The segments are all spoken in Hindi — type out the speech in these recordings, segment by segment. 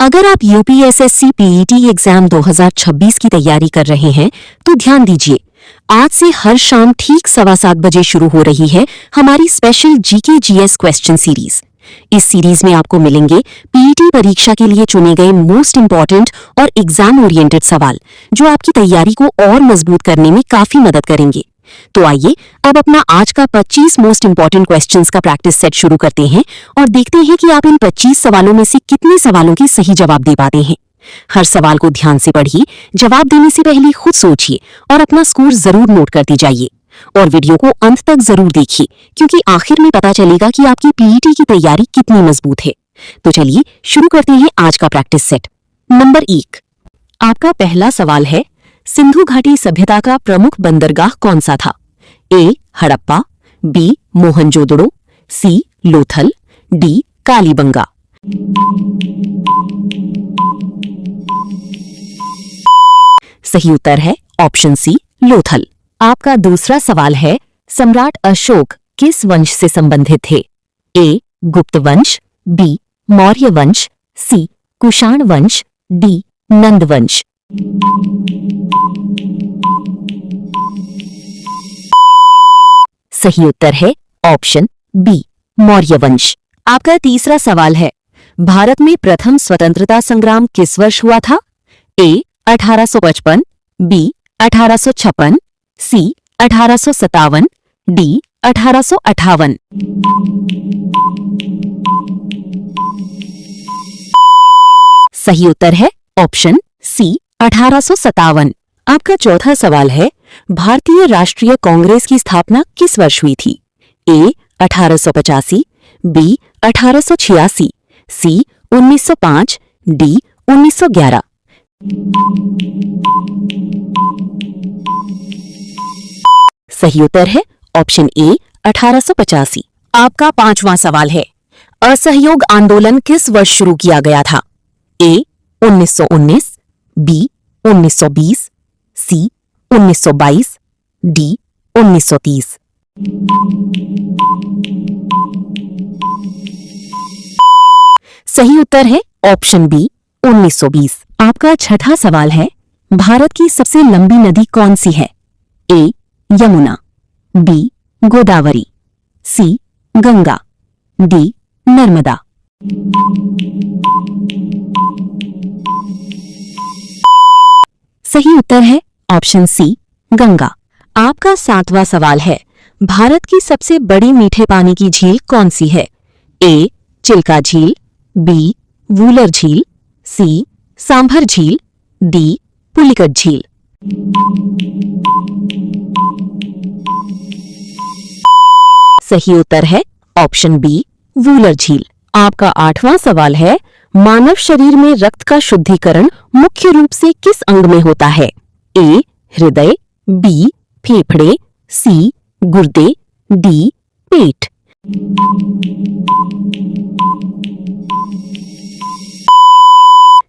अगर आप यूपीएसएससी पीईटी एग्जाम 2026 की तैयारी कर रहे हैं तो ध्यान दीजिए। आज से हर शाम ठीक 7:15 बजे शुरू हो रही है हमारी special GK GS question series. इस सीरीज में आपको मिलेंगे पीईटी परीक्षा के लिए चुने गए मोस्ट इंपॉर्टेंट और एग्जाम ओरिएंटेड सवाल जो आपकी तैयारी को और मजबूत करने में काफी मदद करेंगे। तो आइए अब अपना आज का 25 मोस्ट इंपॉर्टेंट क्वेश्चंस का प्रैक्टिस सेट शुरू करते हैं और देखते हैं कि आप इन 25 सवालों में से कितने सवालों के सही जवाब दे पाते हैं। हर सवाल को ध्यान से पढ़िए, जवाब देने से पहले खुद सोचिए और अपना स्कोर जरूर नोट करते जाइए। और वीडियो को अंत तक जरूर देखिए क्योंकि आखिर में पता चलेगा कि आपकी पीईटी की तैयारी कितनी मजबूत है। तो चलिए शुरू करते हैं आज का प्रैक्टिस सेट। नंबर 1, आपका पहला सवाल है, सिंधु घाटी सभ्यता का प्रमुख बंदरगाह कौन सा था? ए. हड़प्पा, बी. मोहनजोदड़ो, सी. लोथल, डी. कालीबंगा। सही उत्तर है ऑप्शन सी, लोथल। आपका दूसरा सवाल है, सम्राट अशोक किस वंश से संबंधित थे? ए. गुप्त वंश, बी. मौर्य वंश, सी. कुषाण वंश, डी. नंद वंश। सही उत्तर है ऑप्शन बी, मौर्य वंश। आपका तीसरा सवाल है, भारत में प्रथम स्वतंत्रता संग्राम किस वर्ष हुआ था? ए. 1855, बी. 1856, सी. 1857, डी. 1858। सही उत्तर है ऑप्शन सी, 1857। आपका चौथा सवाल है, भारतीय राष्ट्रीय कांग्रेस की स्थापना किस वर्ष हुई थी? ए. 1885, बी. 1886, सी. 1905, डी. 1911। सही उत्तर है ऑप्शन ए, 1885। आपका पांचवां सवाल है, असहयोग आंदोलन किस वर्ष शुरू किया गया था? ए. 1919, बी. 1920, सी. 1922, डी. 1930। सही उत्तर है ऑप्शन बी, 1920। आपका छठा सवाल है, भारत की सबसे लंबी नदी कौन सी है? ए. यमुना, बी. गोदावरी, सी. गंगा, डी. नर्मदा। सही उत्तर है ऑप्शन सी, गंगा। आपका सातवां सवाल है, भारत की सबसे बड़ी मीठे पानी की झील कौन सी है? ए. चिल्का झील, बी. वूलर झील, सी. सांभर झील, डी. पुलिकट झील। सही उत्तर है ऑप्शन बी, वूलर झील। आपका आठवां सवाल है, मानव शरीर में रक्त का शुद्धिकरण मुख्य रूप से किस अंग में होता है? ए. हृदय, बी. फेफड़े, सी. गुर्दे, डी. पेट।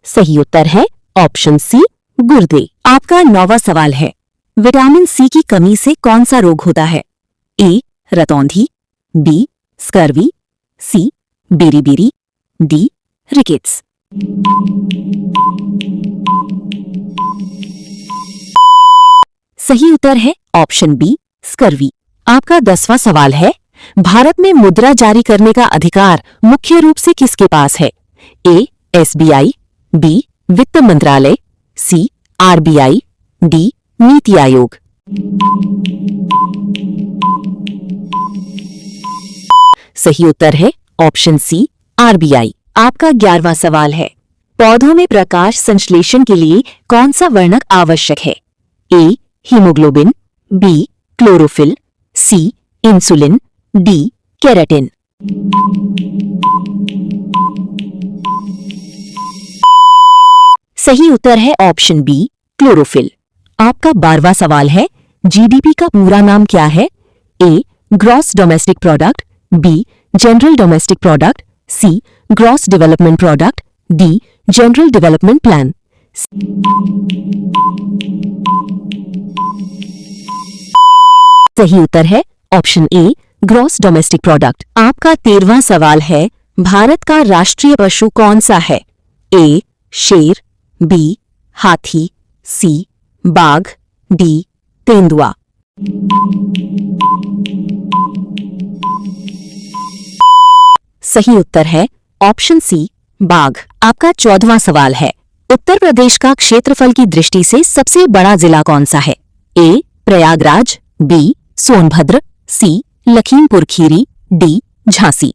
सही उत्तर है ऑप्शन सी, गुर्दे। आपका नौवां सवाल है, विटामिन सी की कमी से कौन सा रोग होता है? ए. रतौंधी, B. Scurvy, C. Beriberi, D. Rickets. सही उत्तर है ऑप्शन बी, स्कर्वी। आपका 10वां सवाल है, भारत में मुद्रा जारी करने का अधिकार मुख्य रूप से किसके पास है? ए. SBI, B. वित्त मंत्रालय, सी. RBI, D. नीति आयोग। सही उत्तर है ऑप्शन सी, आरबीआई। आपका 11वां सवाल है, पौधों में प्रकाश संश्लेषण के लिए कौन सा वर्णक आवश्यक है? A. Haemoglobin, B. Chlorophyll, C. Insulin, D. Keratin. सही उत्तर है ऑप्शन बी, क्लोरोफिल। आपका 12वां सवाल है, जीडीपी का पूरा नाम क्या है? A. Gross domestic product, B. General domestic product, C. Gross development product, D. General development plan. सही उत्तर है option A, gross domestic product. आपका 13वां सवाल है, भारत का राष्ट्रीय पशु कौन सा है? ए. शेर, बी हाथी, सी बाघ, डी तेंदुआ। सही उत्तर है ऑप्शन सी बाघ। आपका 14वां सवाल है, उत्तर प्रदेश का क्षेत्रफल की दृष्टि से सबसे बड़ा जिला कौन सा है? ए प्रयागराज, बी सोनभद्र, सी लखीमपुर खीरी, डी झांसी।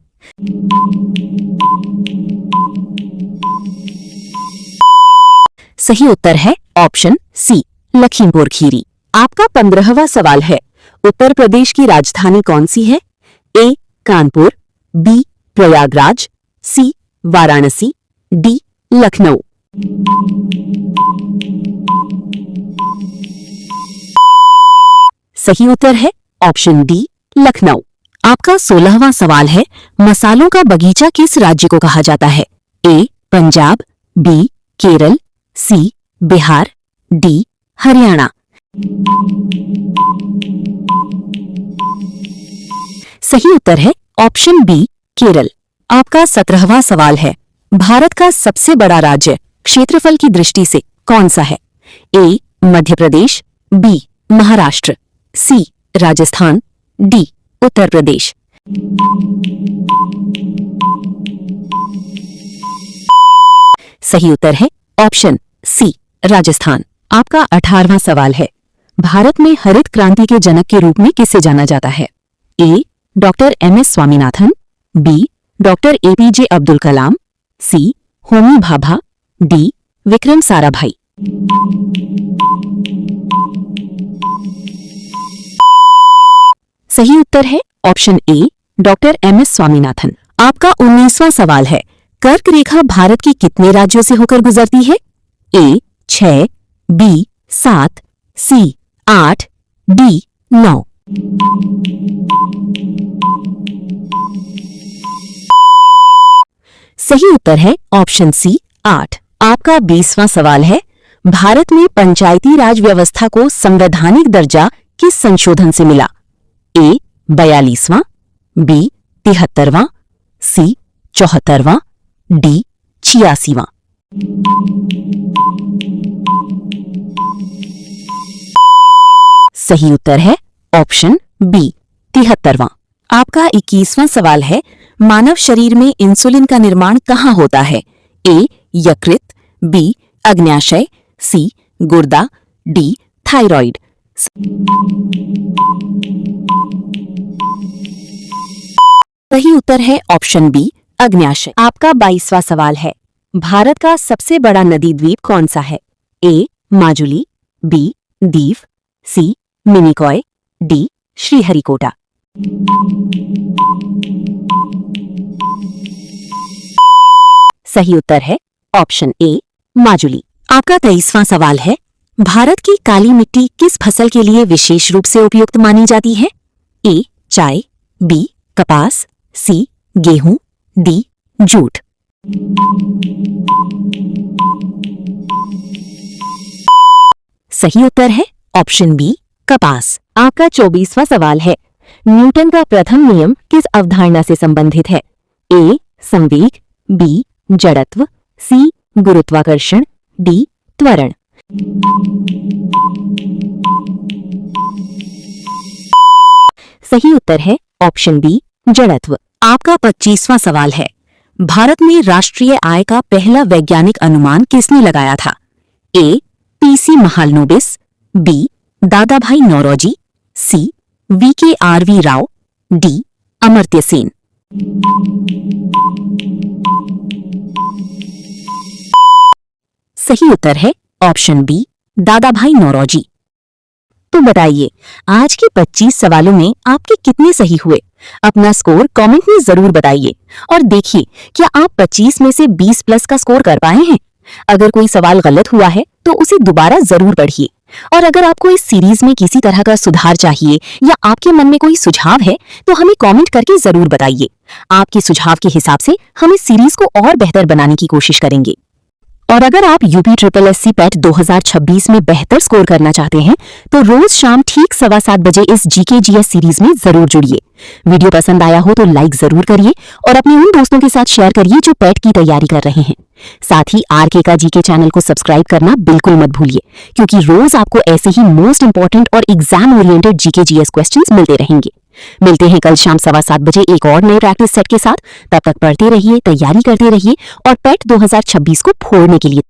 सही उत्तर है ऑप्शन सी लखीमपुर खीरी। आपका 15वां सवाल है, उत्तर प्रदेश की राजधानी कौन सी है? ए कानपुर, बी प्रयागराज, सी वाराणसी, डी लखनऊ। सही उत्तर है ऑप्शन डी लखनऊ। आपका 16वां सवाल है, मसालों का बगीचा किस राज्य को कहा जाता है? ए पंजाब, बी केरल, सी बिहार, डी हरियाणा। सही उत्तर है ऑप्शन बी केरल। आपका 17वां सवाल है, भारत का सबसे बड़ा राज्य क्षेत्रफल की दृष्टि से कौन सा है? ए मध्य प्रदेश, बी महाराष्ट्र, सी राजस्थान, डी उत्तर प्रदेश। सही उत्तर है ऑप्शन सी राजस्थान। आपका 18वां सवाल है, भारत में हरित क्रांति के जनक के रूप में किसे जाना जाता है? A doctor MS. Swaminathan, B doctor APJ. Abdul Kalam, C Homi Bhabha, D Vikram Sarabhai. सही उत्तर है option A doctor MS. Swaminathan. आपका 19वां सवाल है, कर्क रेखा भारत के कितने राज्यों से होकर गुजरती है? ए 6, बी 7, सी 8, डी 9। सही उत्तर है ऑप्शन सी 8। आपका 20वां सवाल है, भारत में पंचायती राज व्यवस्था को संवैधानिक दर्जा किस संशोधन से मिला? ए 42वां, बी 73वां, सी 74वां, डी 86वां। सही उत्तर है ऑप्शन बी 73वां। आपका 21वां सवाल है, मानव शरीर में इंसुलिन का निर्माण कहाँ होता है? ए यकृत, बी अग्न्याशय, सी गुर्दा, डी थायराइड। सही उत्तर है ऑप्शन बी अग्न्याशय। आपका 22वां सवाल है, भारत का सबसे बड़ा नदी द्वीप कौन सा है? ए माजुली, बी दीव, सी मिनिकॉय, डी श्रीहरिकोटा। सही उत्तर है ऑप्शन ए माजुली। आपका 23वां सवाल है, भारत की काली मिट्टी किस फसल के लिए विशेष रूप से उपयुक्त मानी जाती है? ए चाय, बी कपास, सी गेहूं, डी जूट। सही उत्तर है ऑप्शन बी कपास। आपका 24वां सवाल है, न्यूटन का प्रथम नियम किस अवधारणा से संबंधित है? ए संवेग, बी जड़त्व, सी गुरुत्वाकर्षण, डी त्वरण। सही उत्तर है ऑप्शन बी जड़त्व। आपका 25वां सवाल है, भारत में राष्ट्रीय आय का पहला वैज्ञानिक अनुमान किसने लगाया था? ए पीसी महालनोबिस, बी दादाभाई नौरोजी, सी वी.के.आर.वी. राव, डी अमर्त्य सेन। सही उत्तर है ऑप्शन बी दादाभाई नौरोजी। तो बताइए, आज के 25 सवालों में आपके कितने सही हुए? अपना स्कोर कमेंट में जरूर बताइए और देखिए क्या आप 25 में से 20 प्लस का स्कोर कर पाए हैं। अगर कोई सवाल गलत हुआ है तो उसे दोबारा जरूर पढ़िए। और अगर आपको इस सीरीज में किसी तरह का सुधार चाहिए या आपके मन में कोई सुझाव है तो हमें कमेंट करके जरूर बताइए। आपके सुझाव के हिसाब से हम इस सीरीज को और बेहतर बनाने की कोशिश करेंगे। और अगर आप यूपी ट्रिपल एससी पैट 2026 में बेहतर स्कोर करना चाहते हैं तो रोज शाम ठीक 7:15 बजे इस जीके जीएस सीरीज में जरूर जुड़िए। वीडियो पसंद आया हो तो लाइक जरूर करिए और अपने उन दोस्तों के साथ शेयर करिए जो पैट की तैयारी कर रहे हैं। साथ ही आरके का जीके चैनल को सब्सक्राइब करना बिल्कुल मत भूलिए, क्योंकि रोज आपको ऐसे ही मोस्ट इंपॉर्टेंट और exam oriented GK GS questions मिलते रहेंगे। मिलते हैं कल शाम 7:15 बजे एक और नए प्रैक्टिस सेट के साथ। तब तक पढ़ते रहिए, तैयारी करते रहिए और पैट 2026 को फोड़ने के लिए